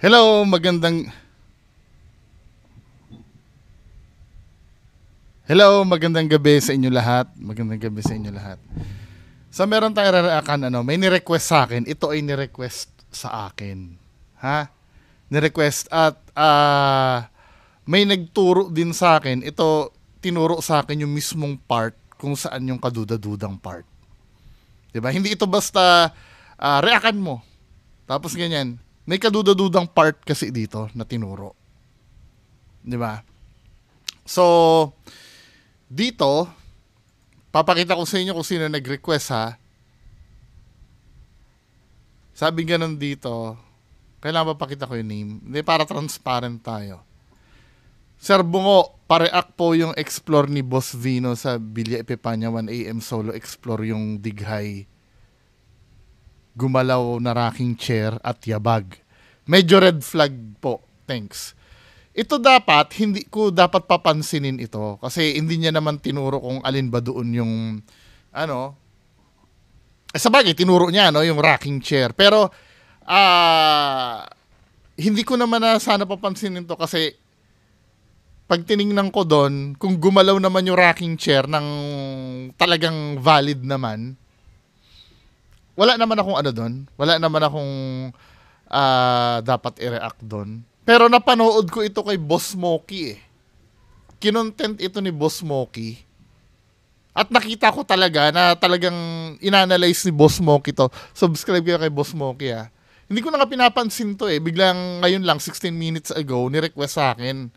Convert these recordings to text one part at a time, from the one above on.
Hello, magandang gabi sa inyo lahat. Magandang gabi sa inyo lahat. So meron tayong reaction may ni-request sa akin. Ito ay ni-request sa akin. Ha? Ni-request at may nagturo din sa akin. Ito tinuro sa akin yung mismong part kung saan yung kaduda-dudang part. 'Di ba? Hindi ito basta reaction mo. Tapos ganyan. May kaduda-dudang part kasi dito na tinuro. 'Di ba? So, dito, papakita ko sa inyo kung sino nag-request ha. Sabi ganun dito, kailangan papakita ko yung name. Hindi, para transparent tayo. Sir Bungo, pareak po yung explore ni Boss Vino sa Villa Epipania 1am solo explore yung Dighay. Gumalaw na rocking chair at yabag. Medyo red flag po. Thanks. Ito dapat, hindi ko dapat papansinin ito kasi hindi niya naman tinuro kung alin ba doon yung sabagay, tinuro niya yung rocking chair. Pero hindi ko naman na sana papansinin to kasi pag tiningnan ko doon, kung gumalaw naman yung rocking chair ng talagang valid naman, wala naman akong doon. Wala naman akong dapat i-react doon. Pero napanood ko ito kay Boss Smokey eh. Kinontent ito ni Boss Smokey. At nakita ko talaga na talagang inanalyze ni Boss Smokey to. Subscribe kayo kay Boss Smokey ha. Hindi ko na nga pinapansin to eh. Biglang ngayon lang, 16 minutes ago, ni-request sa akin.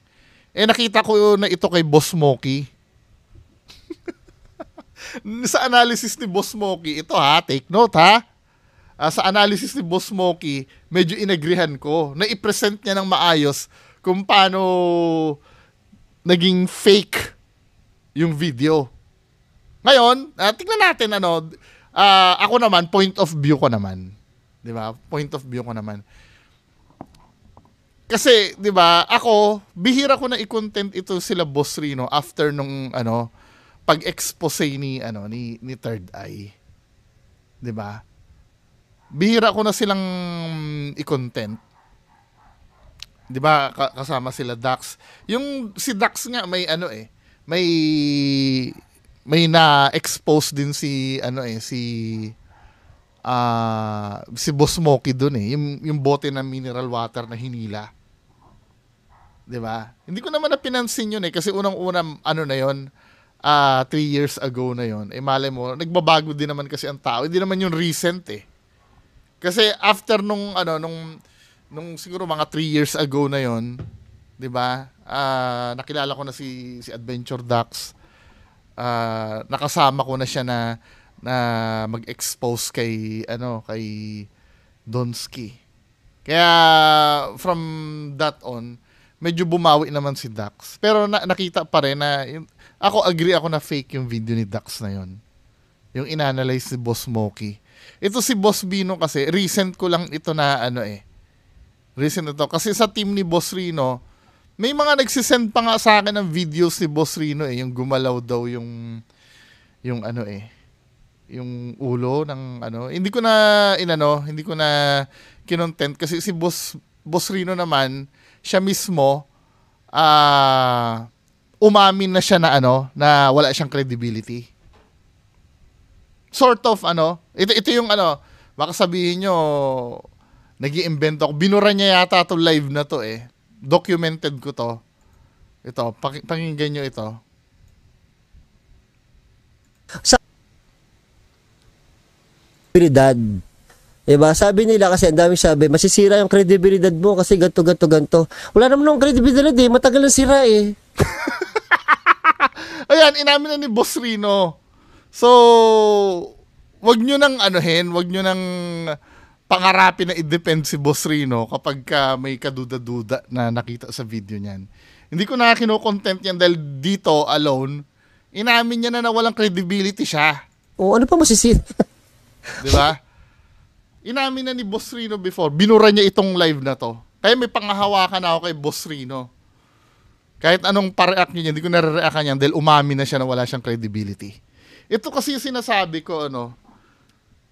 Nakita ko na ito kay Boss Smokey. Sa analysis ni Boss Smokey, ito ha, take note ha. Sa analysis ni Boss Smokey, medyo inagrihan ko na i-present niya ng maayos kung paano naging fake yung video. Ngayon, tingnan natin ako naman, point of view ko naman. 'Di ba? Point of view ko naman. Kasi, 'di ba, ako bihira ko na i-content ito sila Boss Rino after nung pag-expose ni Third Eye. 'Di ba? Bihira ko na silang i-content. 'Di ba? Kasama sila Dax. Yung si Dax nga may may na-expose din si si Boss Smokey doon eh. Yung bote ng mineral water na hinila. 'Di ba? Hindi ko naman na pinansin yun eh kasi unang-una na yon 3 years ago na yon. Malay mo, nagbabago din naman kasi ang tao. Hindi naman yung recent eh. Kasi after nung siguro mga 3 years ago na yon, 'di ba? Nakilala ko na si Adventure Ducks. Nakasama ko na siya na mag-expose kay kay Donsky. Kaya from that on, medyo bumawi naman si Dax. Pero nakita pa rin na ako agree ako na fake yung video ni Dax na yon. Yung inanalyze ni Boss Smokey. Ito si Boss Vino kasi recent ko lang ito na recent ito kasi sa team ni Boss Rino may mga nagsisend pa nga sa akin ng videos ni Boss Rino yung gumalaw daw yung yung ulo ng hindi ko na hindi ko na kinontent kasi si Boss Rino naman siya mismo umamin na siya na wala siyang credibility. Sort of ito yung baka sabihin nyo nag-i-invent ako. Binura niya yata itong live na to eh. Documented ko to. Ito, pakinggan nyo ito. Sa credibilidad. Diba? Sabi nila kasi, ang daming sabi, masisira yung credibilidad mo kasi ganto. Wala naman ng credibilidad eh. Matagal na sira eh. Ayan, inamin na ni Boss Rino. So, wag nyo nang wag nyo nang pangarapin na i-depend si Boss Rino kapag may kaduda-duda na nakita sa video niyan. Hindi ko na kino-content yan dahil dito alone, inamin niya na walang credibility siya. O ano pa masisira? Di ba? Inamin na ni Boss Rino before. Binura niya itong live na to. Kaya may pangahawakan na ako kay Boss Rino. Kahit anong pa-react niya, hindi ko na-react yan dahil umamin na siya na wala siyang credibility. Ito kasi yung sinasabi ko,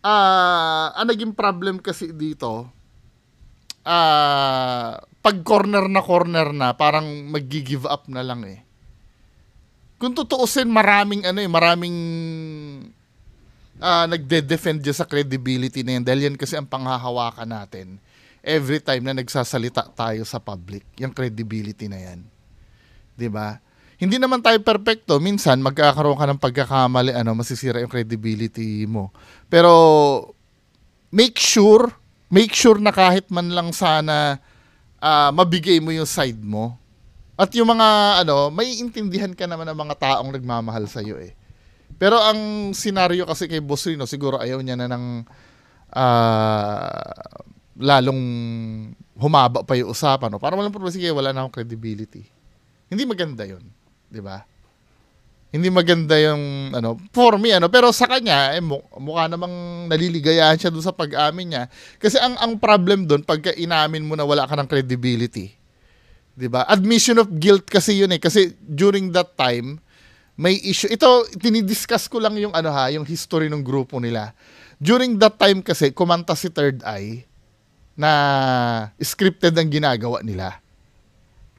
ang naging problem kasi dito, pag corner na, parang mag-give up na lang eh. Kung tutuusin, maraming nagde-defend dyan sa credibility na yan dahil yan kasi ang panghahawakan natin every time na nagsasalita tayo sa public, yung credibility na yan. 'Di ba? Hindi naman tayo perfecto, minsan magkakaroon ka ng pagkakamali, masisira yung credibility mo. Pero make sure na kahit man lang sana mabigay mo yung side mo. At yung mga may intindihan ka naman ng mga taong nagmamahal sa iyo eh. Pero ang senaryo kasi kay Boss Rino, siguro ayaw niya na ng lalong humaba pa yung usapan. No? Para walang problema, sige, wala na akong credibility. Hindi maganda yun. Di ba? Hindi maganda yung, for me, pero sa kanya, mukha namang naliligayahan siya doon sa pag-amin niya. Kasi ang problem doon, pagka inamin mo na wala ka ng credibility, di ba? Admission of guilt kasi yun eh. Kasi during that time, may issue. Ito, tinidiscuss ko lang yung yung history ng grupo nila. During that time kasi, kumanta si Third Eye na scripted ang ginagawa nila.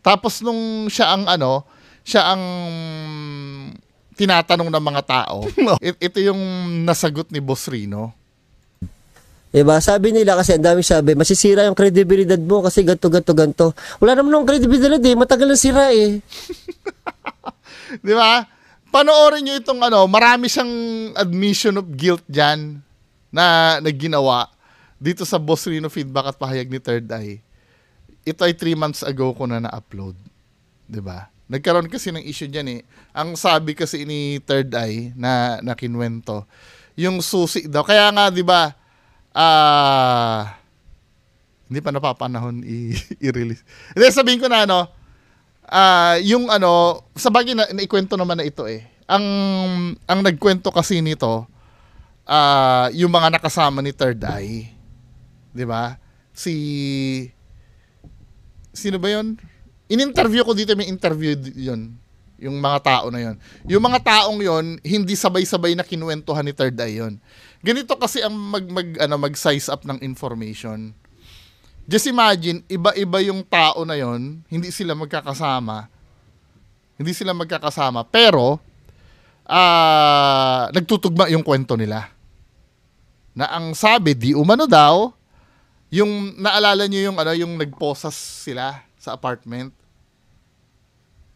Tapos nung siya ang tinatanong ng mga tao, ito yung nasagot ni Boss Rino. Diba? Sabi nila kasi, ang dami sabi, masisira yung credibility mo kasi ganto. Wala naman ng credibility, matagal na sira eh. Di ba? Panoorin nyo itong marami siyang admission of guilt dyan na ginawa dito sa Boss Rino feedback at pahayag ni Third Eye. Ito ay 3 months ago ko na-upload. Diba? Nagkaroon kasi ng issue dyan eh. Ang sabi kasi ni Third Eye na kinwento, yung susi daw. Kaya nga, diba, hindi pa napapanahon i-release. Hindi, sabihin ko na yung sa bagay na ikwento naman na ito eh. Ang nagkwento kasi nito, yung mga nakasama ni Third Eye, 'di ba? Sino ba 'yon? In-interview ko dito, may interview 'yon, yung mga tao na 'yon. Yung mga taong 'yon, hindi sabay-sabay na kinuwentuhan ni Third Eye 'yon. Ganito kasi ang mag-size up ng information. Just imagine, iba-iba yung tao na yon, hindi sila magkakasama. Pero nagtutugma yung kwento nila. Na ang sabi, di umano daw, yung naalala niyo yung nagposas sila sa apartment.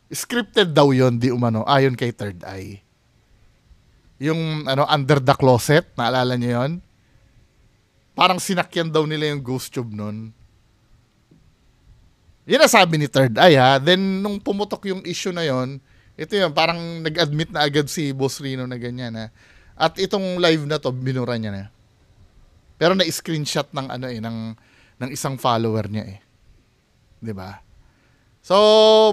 Scripted daw yon, di umano, ayon kay Third Eye. Yung under the closet, naalala niyo yon? Parang sinakyan daw nila yung ghost tube nun. Yan ang sabi ni Third Eye ha. Then, nung pumutok yung issue na yon, ito yun, parang nag-admit na agad si Boss Rino na ganyan ha. At itong live na to, binura niya na. Pero na-screenshot ng ng isang follower niya eh. 'Di ba? So,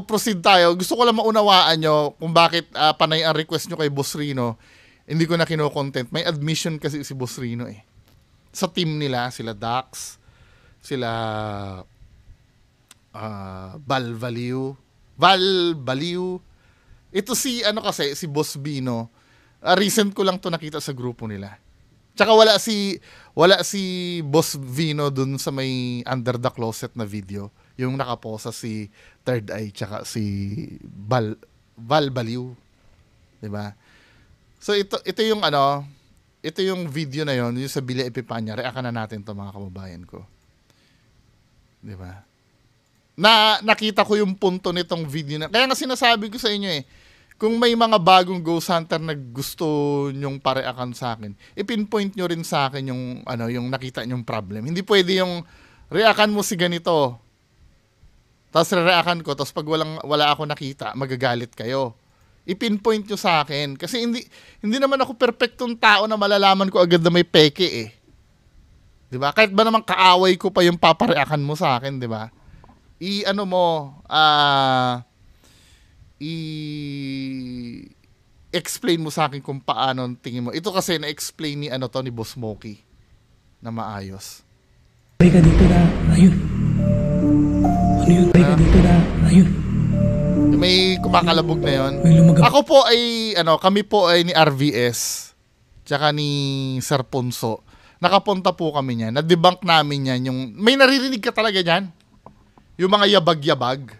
proceed tayo. Gusto ko lang maunawaan nyo kung bakit panay ang request nyo kay Boss Rino. Hindi ko na kino-content. May admission kasi si Boss Rino eh. Sa team nila, sila Dax, sila Val Baliw. Ito si Boss Bino. Recent ko lang to nakita sa grupo nila. Tsaka wala si Boss Vino dun sa may under the closet na video. Yung nakaposa si Third Eye tsaka si Val Baliw. 'Di ba? So ito yung video na yon, yung sa Bila Epipanya. Reakan na natin to mga kababayan ko. 'Di ba? Nakita ko yung punto nitong video na. Kaya nga sinasabi ko sa inyo eh, kung may mga bagong Ghost Hunter na gusto nyong pareakan sa akin, ipinpoint nyo rin sa akin yung nakita nyong problem. Hindi pwede yung reakan mo si ganito, tapos reakan ko, tapos pag wala ako nakita, magagalit kayo. Ipinpoint nyo sa akin. Kasi hindi naman ako perfectong tao na malalaman ko agad na may peke eh. Diba? Kahit ba naman kaaway ko pa yung papareakan mo sa akin, diba? I-explain mo sa akin kung paano tingin mo. Ito kasi na-explain ni Boss Smokey na maayos. Bay ka dito na, ayun. Ano yun? Bay ka dito na, ayun. May kumakalabog na yon. Ako po ay, kami po ay ni RVS, tsaka ni Sir Ponso. nakapunta po kami niyan. Na-debunk namin yan. Yung, may naririnig ka talaga dyan. Yung mga yabag-yabag.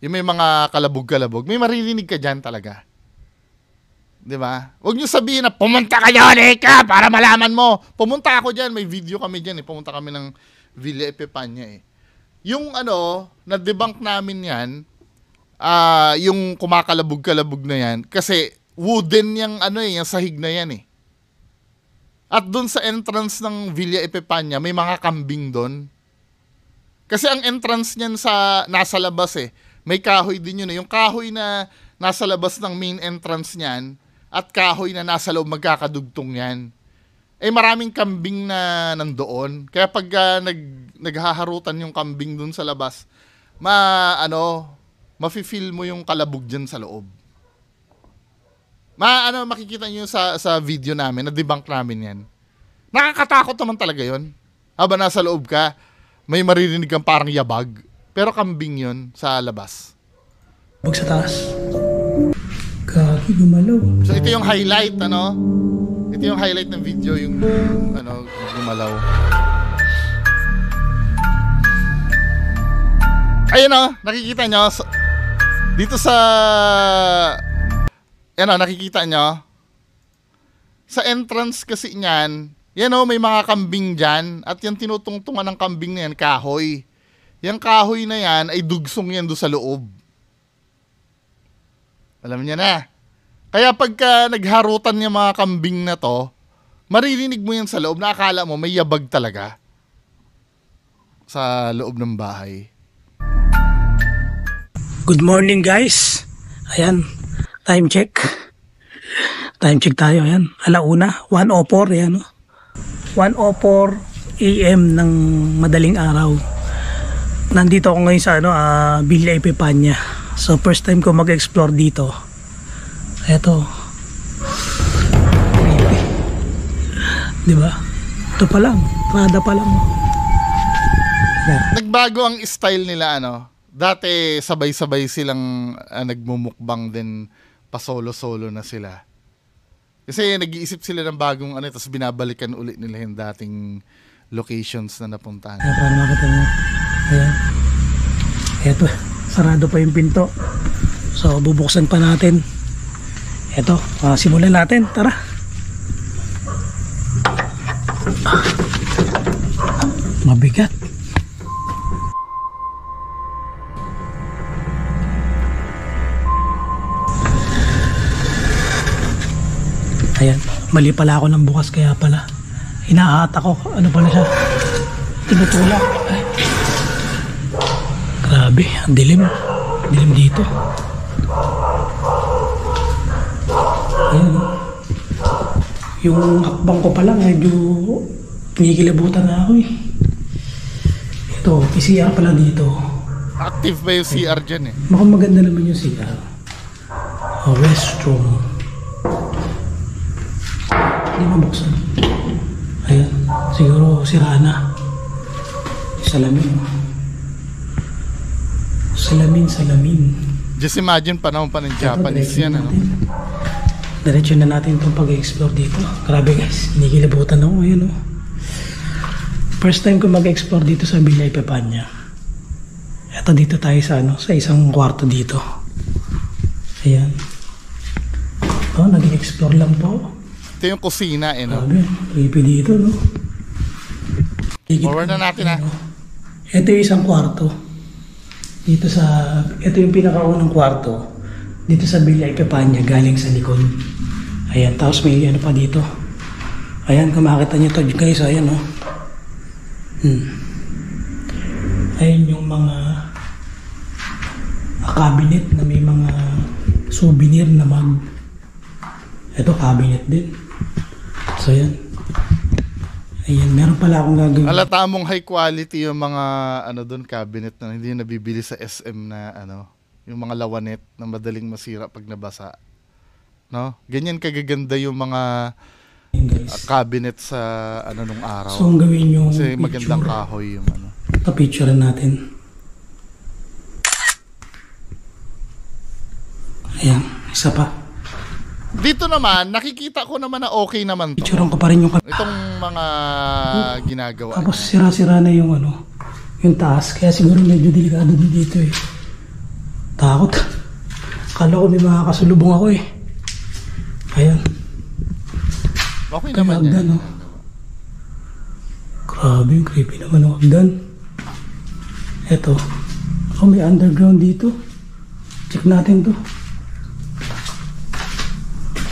Yung may mga kalabog-kalabog. May maririnig ka dyan talaga. Diba? Huwag nyo sabihin na pumunta ka dyan, Eka, para malaman mo. Pumunta ako dyan. May video kami dyan. Pumunta kami ng Villa Epipanya. Yung na-debunk namin yan, yung kumakalabog-kalabog na yan, kasi wooden yung yung sahig na yan . At doon sa entrance ng Villa Epipanya, may mga kambing doon. Kasi ang entrance niyan nasa labas may kahoy din yun . Yung kahoy na nasa labas ng main entrance niyan at kahoy na nasa loob magkakadugtong yan. Maraming kambing na nandoon. Kaya pag naghaharutan yung kambing doon sa labas, mafe-feel mo yung kalabog dyan sa loob. Makikita nyo sa video namin, na-debunk namin yan. Nakakatakot naman talaga yun. Habang nasa loob ka, may maririnig kang parang yabag, pero kambing yun sa labas. Bag sa taas. Kaki gumalaw. So ito yung highlight, Ito yung highlight ng video, yung gumalaw. Ayun nakikita nyo, dito sa, nakikita nyo, sa entrance kasi niyan, may mga kambing dyan, at yung tinutungtungan ng kambing na yan, kahoy. Yung kahoy na yan, ay dugsong yan doon sa loob. Alam niya na. Kaya pagka nagharutan yung mga kambing na to, maririnig mo yan sa loob, na akala mo may yabag talaga sa loob ng bahay. Good morning guys. Ayan, time check. Time check tayo, ayan. 1:04, ayan. 1:04 AM ng madaling araw. Nandito ako ngayon sa Villa Epipanya. So first time ko mag-explore dito. Eto. Diba? Ito pa lang, Prada pa lang. Nagbago ang style nila Dati sabay-sabay silang nagmumukbang din, pa solo-solo na sila. Kasi nag-iisip sila ng bagong tapos binabalikan ulit nila yung dating locations na napuntahan. Ayan, para makita mo. Ayan. Eto, sarado pa yung pinto. So, bubuksan pa natin. Eto, simulan natin. Tara. Mabigat. Ayan, mali pala ako ng bukas, kaya pala inaahata ko, pala siya, tinutulak. Ay. Grabe, ang dilim dito. Ayan, yung akbang ko pa lang, medyo pinikilabutan na ako . Ito, CR pala dito. Active ba yung CR dyan Mukhang maganda naman yung CR. Restroom. Hindi mabuksan. Ayan, siguro sira na. Salamin. Just imagine panahon pa ng Japanese yan Diretso na natin itong pag-explore dito. Grabe guys, hinikilabutan ako ngayon First time ko mag-explore dito sa Villa Epipanya. Eto, dito tayo sa isang kwarto dito. Ayan. Nag-explore lang po. Ito yung kusina Grabe, creepy dito Forward na natin Ito yung isang kwarto. Ito yung pinakaunang kwarto. Dito sa Villa Epipanya, galing sa likod. Ayan, tapos may pa dito. Ayan, kung makita nyo ito guys, ayan Ayan yung mga cabinet na may mga souvenir na Ito, cabinet din. So, yan. Ayan, meron pala akong gagawin. Halata mong high quality yung mga doon cabinet na hindi nabibili sa SM na yung mga lawanet na madaling masira pag nabasa. Ganyan kagaganda yung mga cabinet sa nung araw. So, ang gawin yung kasi picture. Magandang kahoy yung Ito, picture natin. Ayan, isa pa. Dito naman, nakikita ko naman na okay naman to. Picturean ko pa rin yung Itong mga ginagawa. tapos sira-sira na yung ano, yung taas. Kaya siguro medyo delikado din dito eh. Takot. Akala ko may mga kasulubong ako eh. Ayan. Okay Kaya naman hagdan, yan. oh. Grabe, yung creepy naman ang hagdan. Eto. Oh, may underground dito. Check natin to.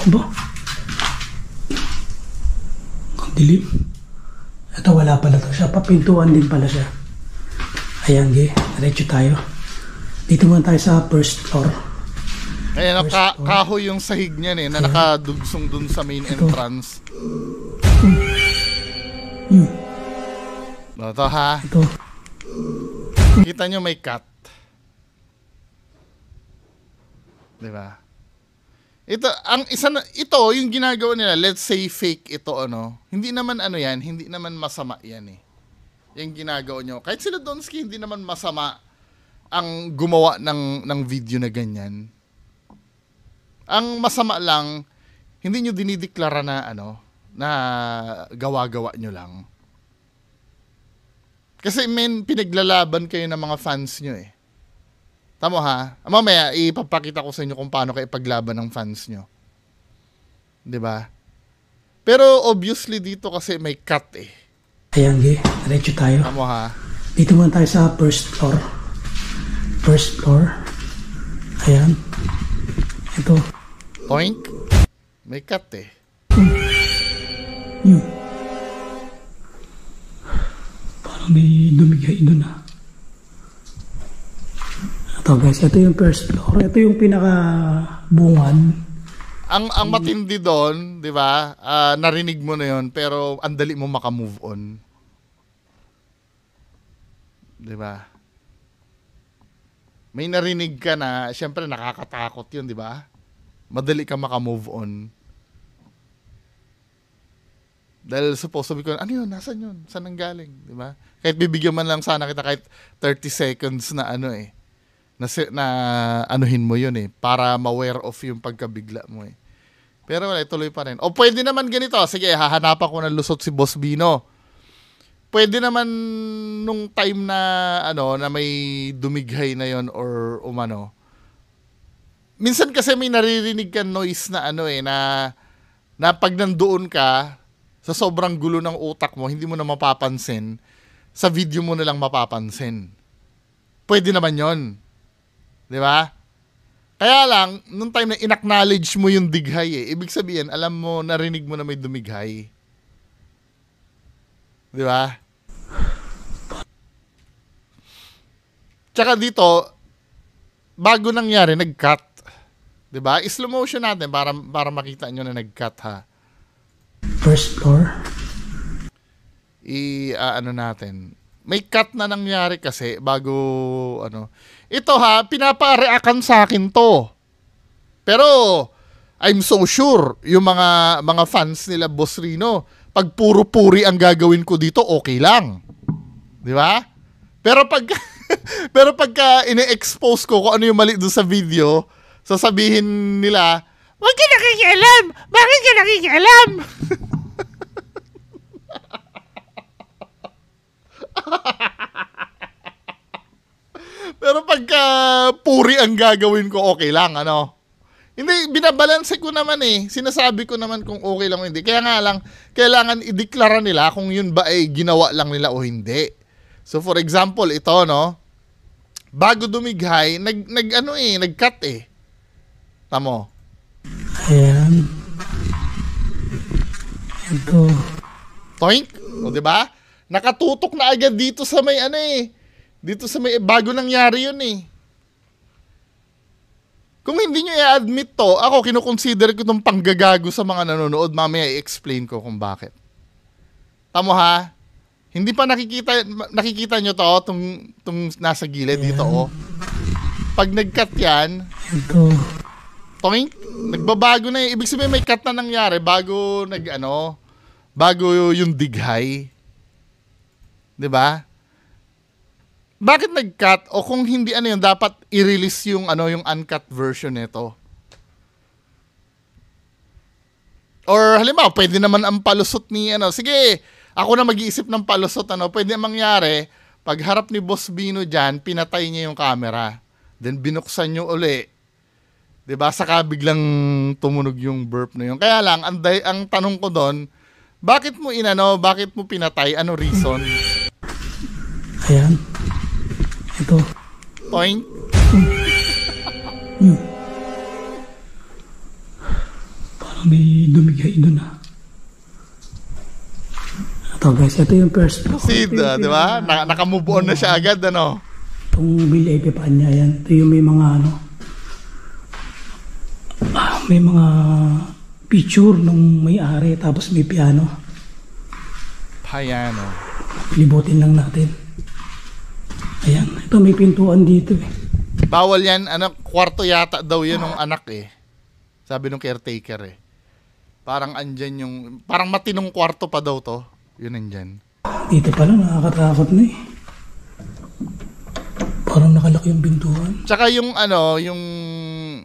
Ano ba? Ang dilim. Ito wala pala to siya. Papintuan din pala siya. Ayan, ge. Diretso tayo. Dito muna tayo sa first floor. Ayan, kahoy yung sahig niyan eh, na nakadugsong dun sa main entrance. Ito ha. Ito. Kita nyo may cat. Diba? Ito, ito yung ginagawa nila, let's say fake ito ano. Hindi naman ano yan, hindi naman masama yan eh. Yung ginagawa nyo. Kahit sila Donsky, hindi naman masama ang gumawa ng video na ganyan. Ang masama lang, hindi nyo dinideklara na ano, na gawa-gawa nyo lang. Kasi pinaglalaban kayo ng mga fans nyo eh. Tama ha? Mamaya, ipapakita ko sa inyo kung paano kayo paglaban ng fans nyo. 'Di ba? Pero obviously dito kasi may cut eh. Ayan, ge. Diretso tayo. Tama ha? Dito muna tayo sa first floor. First floor. Ayan. Ito. Toink. May cut eh. Yun. Parang may dumigay doon ah. Ito guys, ito yung first floor. Ito yung pinaka-bungan. Ang matindi doon, 'di ba? Narinig mo na 'yon, pero ang dali mo maka-move on. 'Di ba? May narinig ka na, syempre nakakatakot 'yun, 'di ba? Madali ka maka-move on. Dahil supposedly ko, ano yun? Nasaan yun? Saan nanggaling? 'Di ba? Kahit bibigyan man lang sana kita kahit 30 seconds na ano eh. Na anuhin mo yun eh, para ma-aware of yung pagkabigla mo eh. Pero wala, ituloy pa rin. O pwede naman ganito, sige, hahanapan ko ng lusot si Boss Bino. Pwede naman nung time na, ano, na may dumighay na yon or umano. Minsan kasi may naririnig ka noise na ano eh, na pag nandoon ka, sa sobrang gulo ng utak mo, hindi mo na mapapansin, sa video mo na lang mapapansin. Pwede naman yon. Di ba? Kaya lang, nung time na in-acknowledge mo yung dighay eh, ibig sabihin, alam mo, narinig mo na may dumighay. Di ba? Tsaka dito, bago nangyari, nag-cut. Di ba? I-slow motion natin para makita nyo na nag-cut ha. First floor. Ano natin. May cut na nangyari kasi bago ano. Ito ha, pinapa-reactan sa akin to. Pero I'm so sure yung mga fans nila Boss Rino, pag puro puri ang gagawin ko dito, okay lang. 'Di ba? Pero pagka ine-expose ko kung ano yung mali doon sa video, sasabihin nila, "Wag ka nakikialam. Bakit ka nakikialam?" Pero pagka puri ang gagawin ko, okay lang, ano? Hindi, binabalanse ko naman eh. Sinasabi ko naman kung okay lang o hindi. Kaya nga lang, kailangan ideklara nila kung yun ba ay ginawa lang nila o hindi. So for example, ito, no? Bago dumighay, nag-cut eh. Tamo. Ayan. Ito. Toink. O, diba? Nakatutok na agad dito sa may ano eh. Dito sa may, bago nangyari yun eh. Kung hindi nyo i-admit to, ako kinukonsider ko itong panggagago sa mga nanonood. Mamaya i-explain ko kung bakit. Tamo ha? Hindi pa nakikita nyo to, itong nasa gilid dito oh. Pag nag-cut yan, Ito. toink, nagbabago na eh. Ibig sabihin may cut na nangyari bago bago yung dighay. 'Di ba? Bakit nag-cut? O kung hindi ano yun, dapat i-release yung yung uncut version nito. Or halimbawa, pwede naman ang palusot ni sige, ako na mag-iisip ng palusot, pwede mangyari, pag harap ni Boss Bino dyan, pinatay niya yung camera. Then binuksan nyo uli. 'Di ba? Saka biglang tumunog yung burp na yun. Kaya lang, ang tanong ko doon, bakit mo pinatay? Ano reason? Ayan. Ito. Point? Parang may dumigay doon Ito guys, ito yung first block. Di ba? Naka-move on na siya agad, Itong Villa Epipanya, yan. Ito yung may mga may mga picture nung may-ari, tapos may piano. Piano. Libutin lang natin. Ayan, ito may pintuan dito Bawal yan, kwarto yata daw yun ng anak Sabi nung caretaker Parang andyan parang matinong kwarto pa daw to. Yun nandyan. Dito pala, nakakatakot na Parang nakalaki yung pintuan. Tsaka yung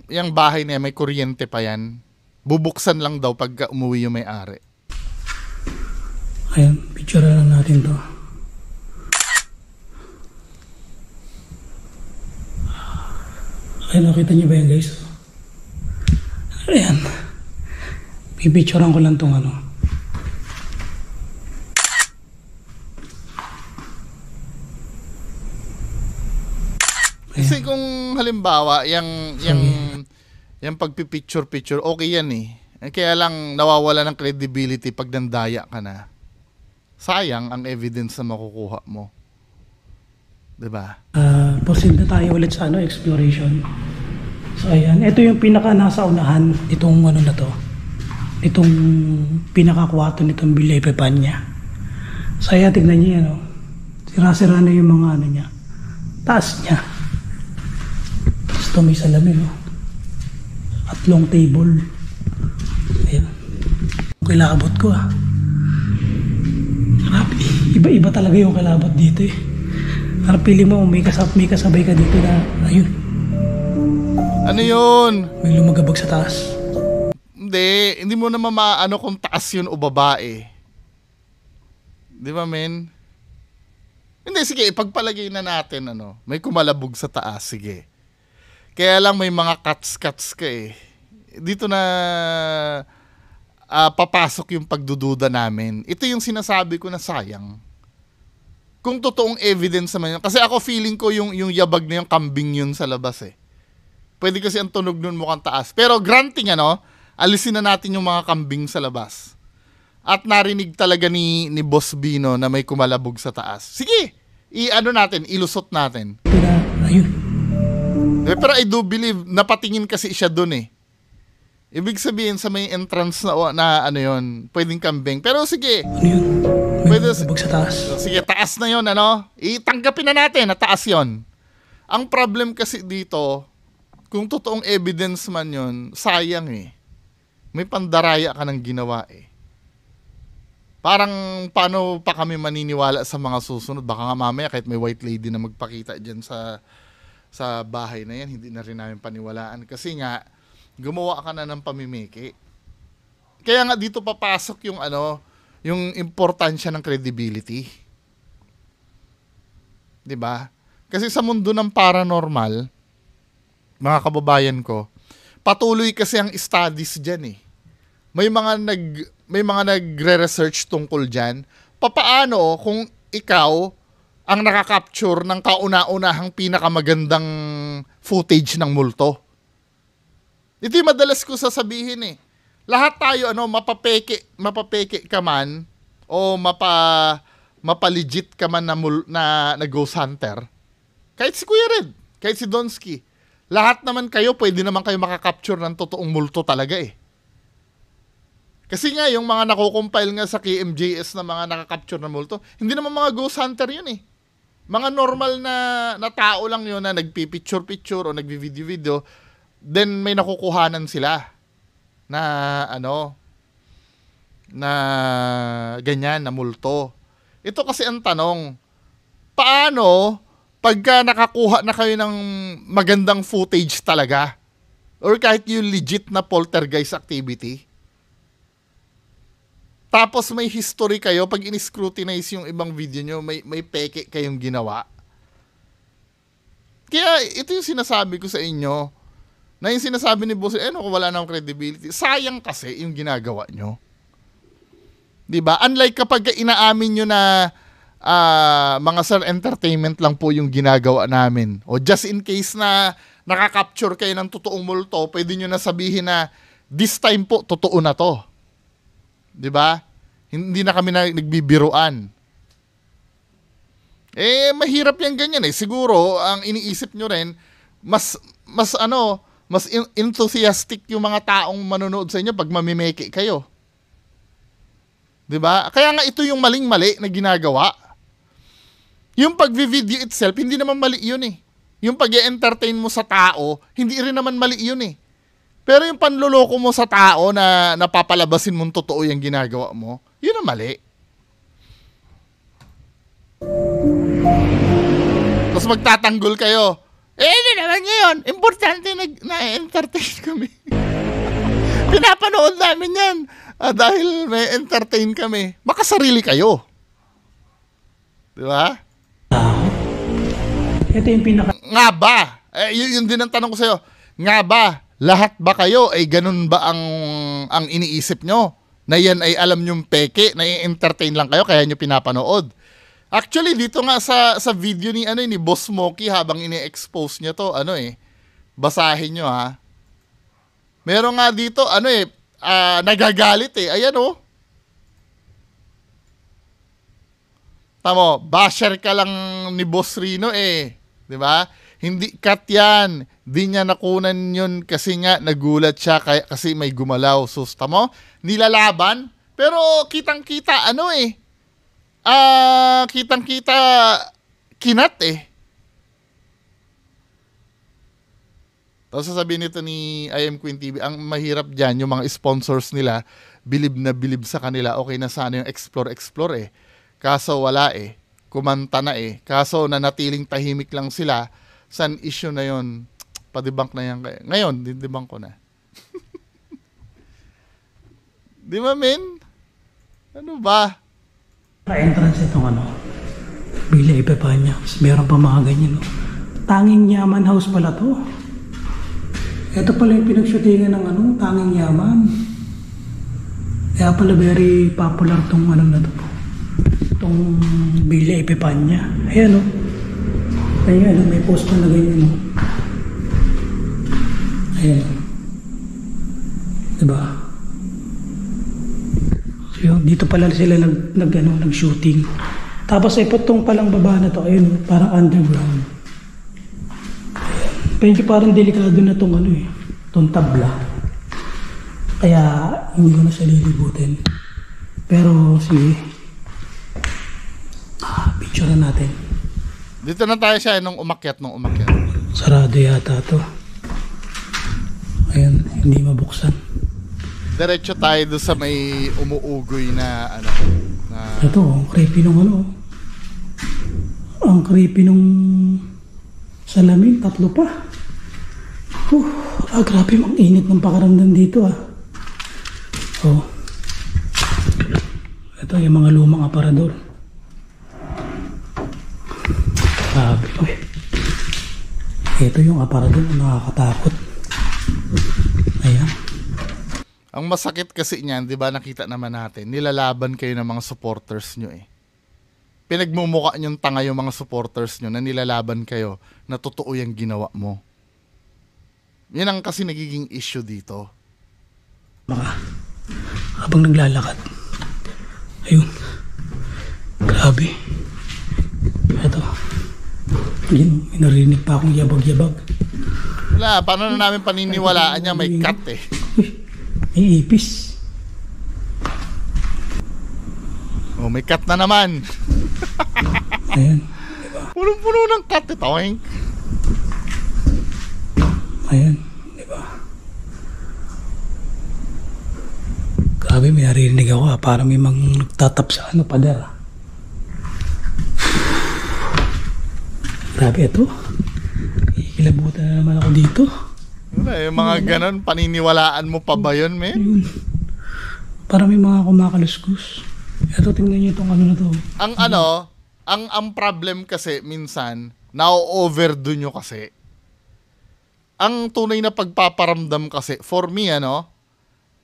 yung bahay niya, may kuryente pa yan. Bubuksan lang daw pag umuwi yung may-ari. Ayan, picture lang natin to. Ayan, nakita niyo ba yan guys? Ayan. Pipicturean ko lang tong Kasi kung halimbawa, yung pagpipicture-picture, okay yan Kaya lang nawawala ng credibility pag nandaya ka na. Sayang ang evidence na makukuha mo. Diba? Proceed na tayo ulit sa exploration. So ayan, ito yung pinaka nasa unahan itong na to. Itong pinaka-kwarto nitong Villa Epipanya. So ayan, tignan niyo yan Sira-sira na yung mga niya. Taas niya. Ito may salamin at long table. Ayan. Kilabot ko Grabe. Iba-iba talaga yung kilabot dito Harap pili mo may kasabay ka dito na ayun. Ano yun? May lumagabag sa taas. Hindi mo naman maano kung taas yun o babae. Di ba, men? Hindi, sige, ipagpalagay na natin, may kumalabog sa taas, sige. Kaya lang may mga cuts ka Dito na papasok yung pagdududa namin. Ito yung sinasabi ko na sayang. Kung totoong evidence naman yun. Kasi ako feeling ko yung yabag na yung kambing yun sa labas Pwede kasi ang tunog nun mukhang taas. Pero granting alisin na natin yung mga kambing sa labas. At narinig talaga ni Boss Bino na may kumalabog sa taas. Sige, ilusot natin. Ayun. Pero I do believe, napatingin kasi siya dun Ibig sabihin sa may entrance na yun, pwedeng kambing. Pero sige. Ano yun? May kumalabog sa taas. Sige, taas na yun, Itanggapin na natin na taas yun. Ang problem kasi dito, kung totoong evidence man yun, sayang May pandaraya ka ng ginawa Parang paano pa kami maniniwala sa mga susunod? Baka nga mamaya kahit may white lady na magpakita dyan sa bahay na yan, hindi na rin namin paniwalaan. Kasi nga, gumawa ka na ng pamimiki. Kaya nga dito papasok yung importansya ng credibility. 'Di ba? Kasi sa mundo ng paranormal, mga kababayan ko, patuloy kasi ang studies diyan May mga nagre-research tungkol diyan. Papaano kung ikaw ang nakaka-capture ng kauna-unahang pinakamagandang footage ng multo? Ito yung madalas ko sasabihin Lahat tayo mapapeke ka man o mapalegit ka man na ghost hunter. Kahit si Kuya Red, kahit si Donsky. Lahat naman kayo, pwede naman kayo makakapture ng totoong multo talaga Kasi nga, yung mga nakukompile nga sa KMJS na mga nakakapture ng multo, hindi naman mga ghost hunter yun Mga normal na tao lang yun na nagpipicture-picture o nagvi-video-video, then may nakukuhanan sila na na ganyan, na multo. Ito kasi ang tanong, paano pagka nakakuha na kayo ng magandang footage talaga or kahit yung legit na poltergeist activity, tapos may history kayo, pag in-scrutinize yung ibang video nyo, may peke kayong ginawa. Kaya ito yung sinasabi ko sa inyo, na yung sinasabi ni Boss, kung wala nang credibility, sayang kasi yung ginagawa nyo. Diba? Unlike kapag inaamin nyo na mga sir, entertainment lang po yung ginagawa namin. O just in case na nakaka-capture kayo ng totoong multo, pwede nyo na sabihin na this time po, totoo na to. Diba? Hindi na kami nagbibiruan. Mahirap yan ganyan eh. Siguro, ang iniisip nyo rin, mas enthusiastic yung mga taong manonood sa inyo pag mamimeke kayo. Diba? Kaya nga ito yung maling-mali na ginagawa. Yung pag-video itself, hindi naman mali yun eh. Yung pag-entertain mo sa tao, hindi rin naman mali yun eh. Pero yung panloloko mo sa tao na napapalabasin mong totoo yung ginagawa mo, yun ang mali. Tapos magtatanggol kayo. Hindi naman ngayon. Importante na-entertain kami. Pinapanood namin yan. Dahil may entertain kami. Makasarili kayo. Di ba? Ito yung pinaka... Nga ba? Yun din ang tanong ko sa'yo. Nga ba? Lahat ba kayo ay ganun ba ang iniisip nyo? Na yan ay alam nyong peke, na i-entertain lang kayo, kaya nyo pinapanood. Actually, dito nga sa video ni Boss Smokey, habang ini-expose niya to, basahin nyo ha. Meron nga dito, nagagalit eh. Ayan oh. Tamo, basher ka lang ni Boss Rino eh. 'Di ba? Hindi cut yan. Di niya nakunan yun kasi nga nagulat siya kasi may gumalaw. Sus, tamo, nilalaban. Pero kitang-kita, kitang-kita kinat eh. Tapos sasabihin nito ni I Am Queen TV, ang mahirap dyan, yung mga sponsors nila, bilib na bilib sa kanila, okay na sana yung explore eh. Kaso wala eh. Kumanta na eh. Kaso nanatiling tahimik lang sila. San issue na yon? Padibang na yan. Ngayon, didibang ko na. Di ba, men? Ano ba? Entrance itong Villa Epipania. Meron pa mga ganyan. No? Tanging Yaman House pala to. Ito pala yung pinagshootingan ng Tanging Yaman. Kaya pala very popular tong na to. Itong Villa Epipania. Ayan o. Ayan may post pa na ganyan o. Ayan o. Diba? So, dito pala sila nag-shooting. Tapos itong palang baba na to, ayun, parang underground. Medyo parang delikado na itong tabla. Kaya hindi ko na siya lilibutin. Pero sige, picture na natin. Dito na tayo siya nung umakyat. Sarado yata to. Ayan, hindi mabuksan. Diretso tayo doon sa may umuugoy na Ito, ang creepy nung ang creepy nung salamin, 3 pa. Grabe, ang init ng pakaramdam dito Oh. Ito yung mga lumang aparador. Grabe. Ito yung aparador na nakakatakot. Ayan. Ang masakit kasi niyan, 'di ba, nakita naman natin, nilalaban kayo ng mga supporters nyo eh. Pinagmumukha nyong tanga yung mga supporters nyo na nilalaban kayo na totoo yung ginawa mo. Yan ang kasi nagiging issue dito. Habang naglalakad. Ayun. Grabe. Ito. Yun, narinig pa akong yabag-yabag. Wala, paano na namin paniniwalaan niya may cut eh. May ipis. May cut na naman. Ayan. Diba? Punong-puno ng cut ito. Ayan. Diba? Grabe, may narinig ako parang may nagtatap sa pader. Grabe ito. Ikilabutan na naman ako dito. Wala, yung mga ganon, paniniwalaan mo pa ba yun, men? Para may mga kumakaluskus. Ito, tingnan niyo itong ano na to. Ang problem kasi minsan, na-overdo nyo kasi. Ang tunay na pagpaparamdam kasi, for me,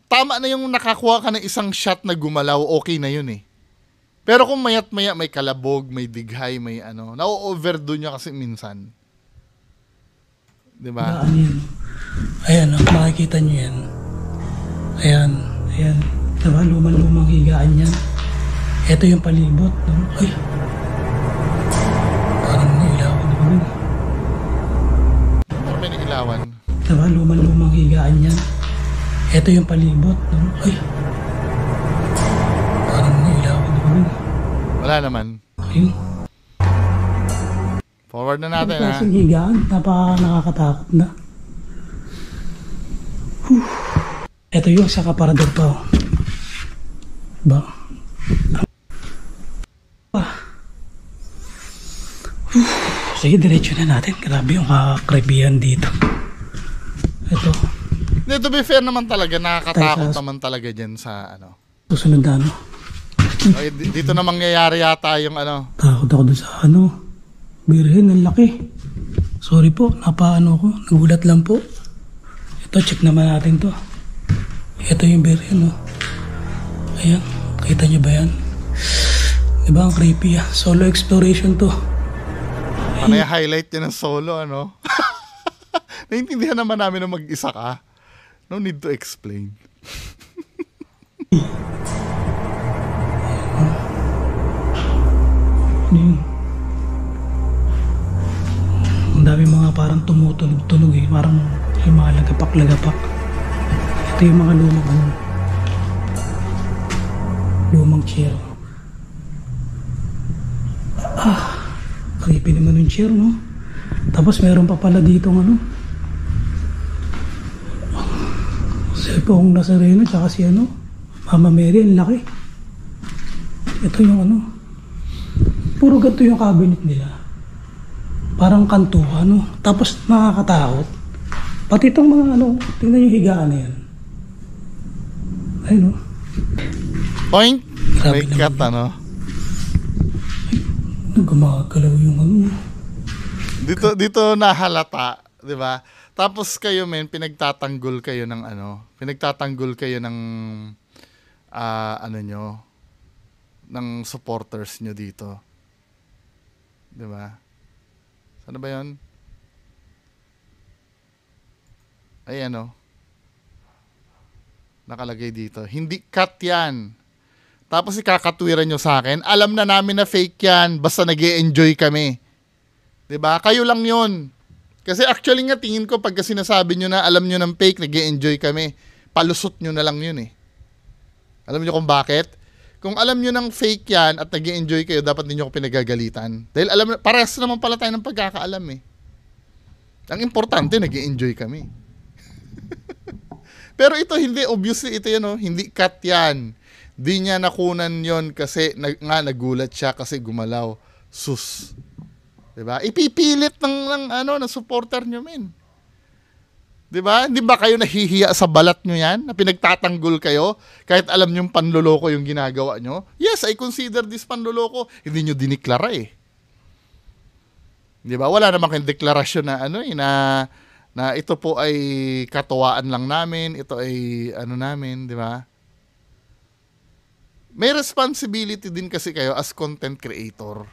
tama na yung nakakuha ka ng isang shot na gumalaw, okay na yun eh. Pero kung mayat maya may kalabog, may dighay, may na-overdo nyo kasi minsan. Diba? Ayan, makikita nyo yan. Ayan. Diba, lumang higaan yan. Ito yung palibot. No? Ay! Parang nailawan. Diba? Parang may nailawan. Diba, lumang higaan yan. Ito yung palibot. No? Ay! Parang nailawan. Diba? Wala naman. Ayun. Forward na natin, ha? Kasing higaan, nakakatakot na. Ito yung sa kaparador pa. Diba? Sige, diretso na natin. Grabe yung kakribihan dito. Ito. To be fair naman talaga, nakakatakot naman talaga dyan sa Susunod na Okay, dito na mangyayari yata yung Takot ako doon sa Birhen, ang laki. Sorry po, ko. Nagulat lang po. Ito, check naman natin to. Ito yung Birhen, Ayan, kita nyo ba yan? Diba, ang creepy, Solo exploration to. highlight yan ng solo, Naintindihan naman namin na mag-isa ka. No need to explain. Ano yun? Ang dami mga parang tumutunog-tunog parang yung mga lagapak-lagapak. Ito yung mga lumang chair. Creepy naman yung chair, no? Tapos meron pa pala dito Pong Nazareno tsaka si Mama Mary, ang laki. Ito yung puro ganito yung cabinet nila. Parang kanto, tapos nakakatakot. Pati itong mga tingnan yung higaan na yan. Ayun, Point? Grabe May cut, gumagalaw yung Dito nahalata, di ba? Tapos kayo, pinagtatanggol kayo ng ng supporters nyo dito. Di ba? Saan ba yun? Ay, nakalagay dito. Hindi cut yan. Tapos ikakatwiran nyo sa akin, alam na namin na fake yan, basta nag-e-enjoy kami. Di ba? Kayo lang yun. Kasi actually nga, tingin ko pagka sinasabi nyo na alam nyo ng fake, nag-e-enjoy kami, palusot nyo na lang yun eh. Alam nyo kung bakit? Kung alam nyo ng fake yan at nag-e-enjoy kayo, dapat ninyo ko pinagagalitan. Dahil parehas naman pala tayo ng pagkakaalam eh. Ang importante, nag-e-enjoy kami. Pero ito, hindi, obviously, ito yan, hindi cut yan. Di niya nakunan yon kasi nagulat siya kasi gumalaw. Sus. Diba? Ipipilit ng supporter nyo, men. Diba? Hindi ba kayo nahihiya sa balat nyo yan? Na pinagtatanggol kayo? Kahit alam nyo panloloko yung ginagawa nyo? Yes, I consider this panloloko. Hindi nyo diniklara eh. Diba? Wala naman kayong deklarasyon na ito po ay katuwaan lang namin. Ito ay namin, diba? May responsibility din kasi kayo as content creator.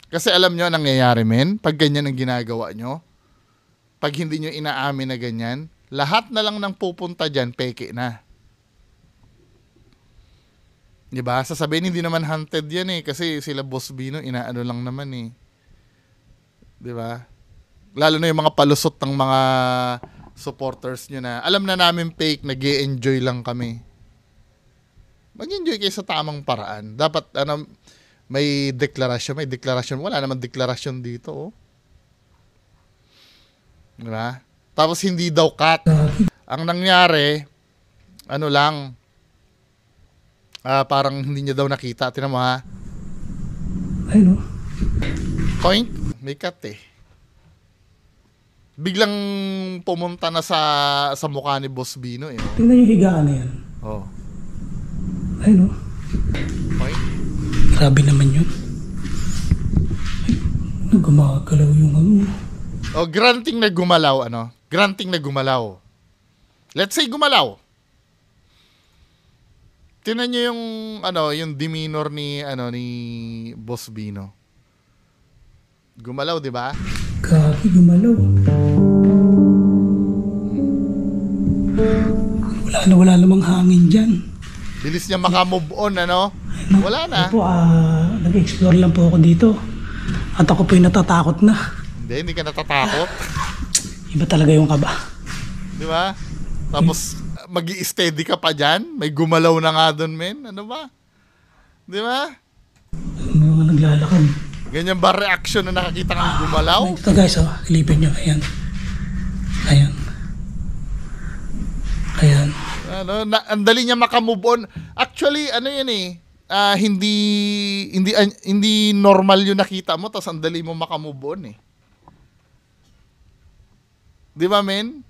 Kasi alam nyo, nangyayari, men, pag ganyan ang ginagawa nyo, pag hindi nyo inaamin na ganyan, lahat na lang ng pupunta dyan, peke na. Diba? Sasabihin, hindi naman hunted yan eh, kasi sila Boss Bino, inaano lang naman eh. Diba? Lalo na yung mga palusot ng mga supporters nyo na, alam na namin fake, nag-e-enjoy lang kami. Mag-enjoy kayo sa tamang paraan. Dapat, may deklarasyon. Wala naman deklarasyon dito, Diba? Tapos hindi daw cut. Ang nangyari, parang hindi niya daw nakita. Tinan mo, ha? Ayun, Point? May cut eh. Biglang pumunta na sa mukha ni Boss Bino eh. Tingnan yung higaan na yan. Oh. Ayun, oh. Okay. Grabe naman yun. Ay, gumagalaw yung ano. Oh, granting na gumalaw, ano? Granting na gumalaw. Let's say gumalaw. Tingnan niyo yung ano, yung demeanor ni Boss Bino. Gumalaw, 'di ba? Grabe, gumalaw. Wala namang hangin dyan. Bilis niya maka-move on, ano? Wala na. Ako po, nag-explore lang po ako dito. At ako po yung natatakot na. Hindi ka natatakot. Iba talaga yung kaba. Di ba? Tapos, mag-i-steady ka pa dyan. May gumalaw na nga doon, men. Ano ba? Di ba? Yung mga naglalakad. Ganyan ba reaction na nakakita kang gumalaw? Ito guys, oh. Ilipin nyo. Ayan. Ayan. Ayan. Ano, ang dali niya maka-move on. Actually, ano yan eh. Hindi normal yung nakita mo, tapos ang dali mo maka-move on eh. Di ba, men?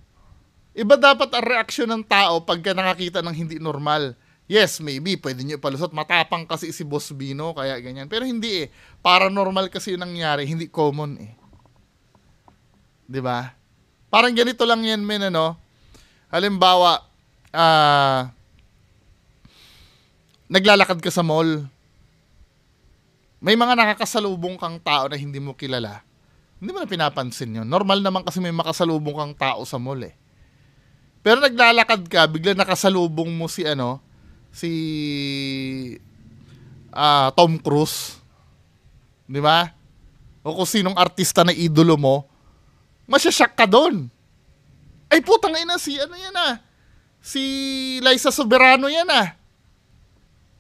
Iba dapat ang reaksyon ng tao pagka nakakita ng hindi normal. Yes, maybe, pwede nyo ipalusot. Matapang kasi si Boss Bino, kaya ganyan. Pero hindi eh. Paranormal kasi yung nangyari, hindi common eh. Di ba? Parang ganito lang yan, men, ano? Halimbawa, naglalakad ka sa mall. May mga nakakasalubong kang tao na hindi mo kilala. Hindi mo na pinapansin yun. Normal naman kasi may makasalubong kang tao sa mall eh. Pero naglalakad ka, bigla nakasalubong mo si Tom Cruise. Di ba? O kung sinong artista na idolo mo, masyashock ka doon. Ay putang ina, si Liza Soberano yan ah.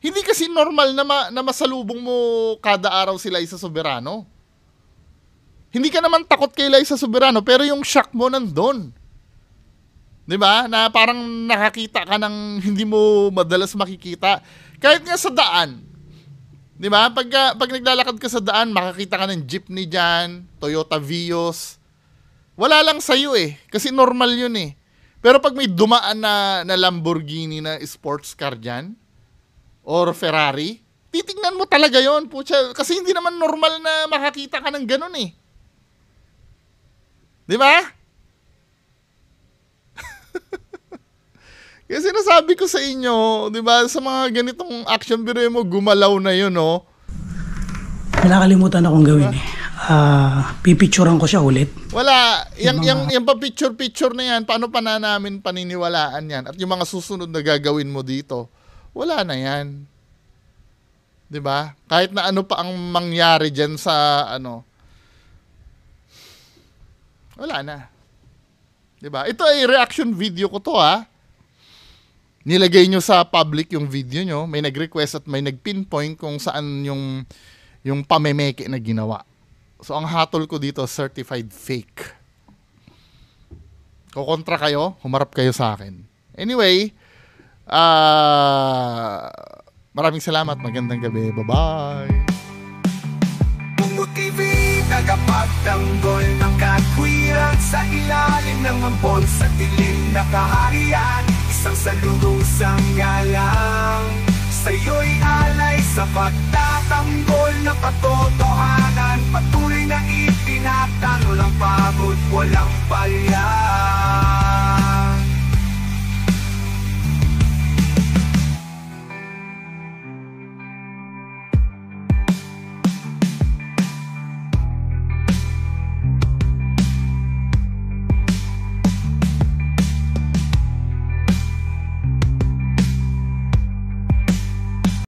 Hindi kasi normal na masalubong mo kada araw si Liza Soberano. Hindi ka naman takot kay Liza Soberano, pero yung shock mo nandun. 'Di ba? Na parang nakakita ka ng hindi mo madalas makikita. Kahit nga sa daan. 'Di ba? Pag naglalakad ka sa daan, makakita ka ng jeepney diyan, Toyota Vios. Wala lang sa iyo eh, kasi normal 'yun eh. Pero pag may dumaan na Lamborghini na sports car diyan or Ferrari, titingnan mo talaga 'yon, putya, kasi hindi naman normal na makakita ka ng ganun eh. 'Di ba? Kasi sinasabi ko sa inyo, 'di ba, sa mga ganitong action biro mo, gumalaw na 'yon, no? Nakalimutan akong gawin eh. Pipicturean ko siya ulit. Wala, yung pa-picture na yan, paano pa na namin paniniwalaan yan? At yung mga susunod na gagawin mo dito, wala na yan. 'Di ba? Kahit na ano pa ang mangyari diyan sa wala na. 'Di ba? Ito ay reaction video ko to ha. Nilagay nyo sa public yung video nyo, may nag-request at may nag-pinpoint kung saan yung pamemeke na ginawa. So, ang hatol ko dito, certified fake. Kukontra kayo, humarap kayo sa akin. Anyway, maraming salamat. Magandang gabi. Bye-bye. Bungo TV, tagapagtanggol ng katwiran sa ilalim ng ampon sa dilim na kaharian. Isang salubong sanggalang sa'yo'y alay sa pagtatanggol na katotohanan. Patuloy na itinatano lang pagod, walang palya.